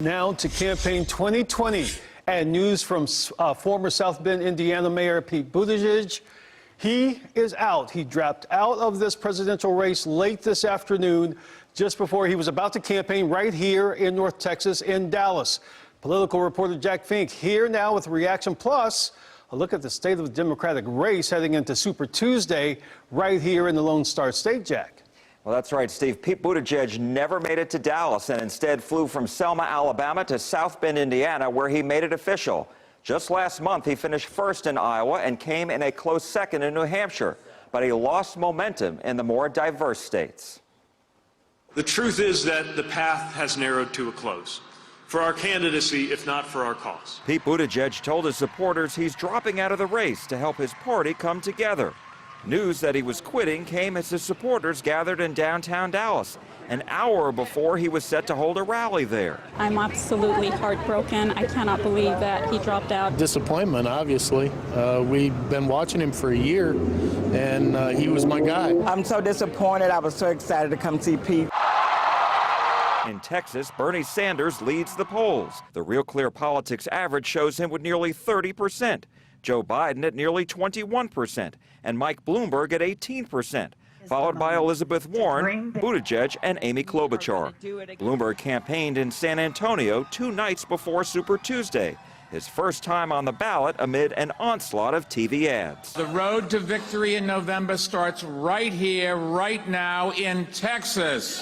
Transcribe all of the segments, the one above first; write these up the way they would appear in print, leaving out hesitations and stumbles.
Now to campaign 2020 and news from former South Bend, Indiana Mayor Pete Buttigieg. He is out. He dropped out of this presidential race late this afternoon, just before he was about to campaign right here in North Texas in Dallas. Political reporter Jack Fink here now with Reaction Plus. A look at the state of the Democratic race heading into Super Tuesday right here in the Lone Star State, Jack. Well, that's right, Steve. Pete Buttigieg never made it to Dallas and instead flew from Selma, Alabama to South Bend, Indiana, where he made it official. Just last month, he finished first in Iowa and came in a close second in New Hampshire, but he lost momentum in the more diverse states. The truth is that the path has narrowed to a close for our candidacy, if not for our cause. Pete Buttigieg told his supporters he's dropping out of the race to help his party come together. News that he was quitting came as his supporters gathered in downtown Dallas, an hour before he was set to hold a rally there. I'm absolutely heartbroken. I cannot believe that he dropped out. Disappointment, obviously. We've been watching him for a year, and he was my guy. I'm so disappointed. I was so excited to come see Pete. In Texas, Bernie Sanders leads the polls. The Real Clear Politics average shows him with nearly 30%. Joe Biden at nearly 21%, and Mike Bloomberg at 18%, followed by Elizabeth Warren, Buttigieg, and Amy Klobuchar. Bloomberg campaigned in San Antonio 2 nights before Super Tuesday, his first time on the ballot amid an onslaught of TV ads. The road to victory in November starts right here, right now in Texas.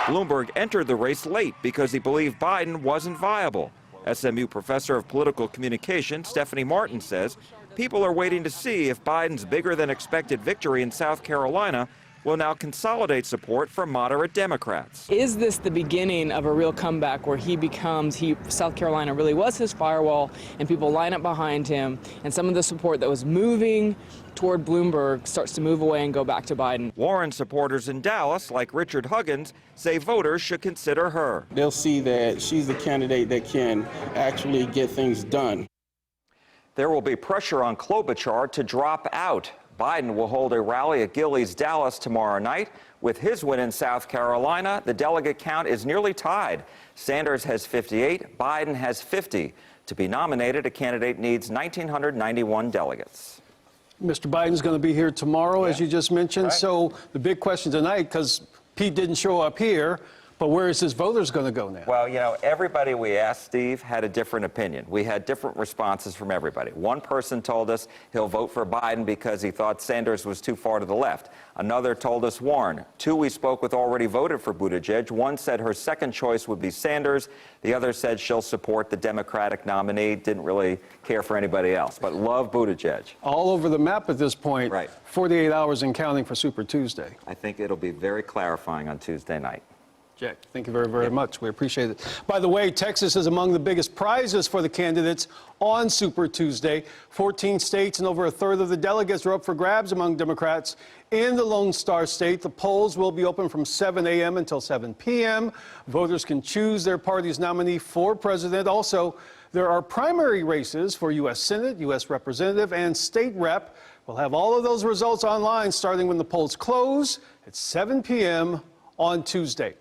Bloomberg entered the race late because he believed Biden wasn't viable. SMU professor of political communication Stephanie Martin says people are waiting to see if Biden's bigger than expected victory in South Carolina will now consolidate support for moderate Democrats. Is this the beginning of a real comeback where South Carolina really was his firewall and people line up behind him, and some of the support that was moving toward Bloomberg starts to move away and go back to Biden? Warren supporters in Dallas, like Richard Huggins, say voters should consider her. They'll see that she's the candidate that can actually get things done. There will be pressure on Klobuchar to drop out. Biden will hold a rally at Gilley's Dallas tomorrow night. With his win in South Carolina, the delegate count is nearly tied. Sanders has 58, Biden has 50. To be nominated, a candidate needs 1,991 delegates. Mr. Biden's going to be here tomorrow, as you just mentioned. Right. So the big question tonight, because Pete didn't show up here, but where is his voters going to go now? Well, you know, everybody we asked, Steve, had a different opinion. We had different responses from everybody. One person told us he'll vote for Biden because he thought Sanders was too far to the left. Another told us Warren. 2 we spoke with already voted for Buttigieg. One said her second choice would be Sanders. The other said she'll support the Democratic nominee. Didn't really care for anybody else, but love Buttigieg. All over the map at this point. Right. 48 hours and counting for Super Tuesday. I think it'll be very clarifying on Tuesday night. Jack, thank you very, very much. We appreciate it. By the way, Texas is among the biggest prizes for the candidates on Super Tuesday. 14 states and over a third of the delegates are up for grabs among Democrats in the Lone Star State. The polls will be open from 7 a.m. until 7 p.m. Voters can choose their party's nominee for president. Also, there are primary races for U.S. Senate, U.S. Representative, and state rep. We'll have all of those results online starting when the polls close at 7 p.m. on Tuesday.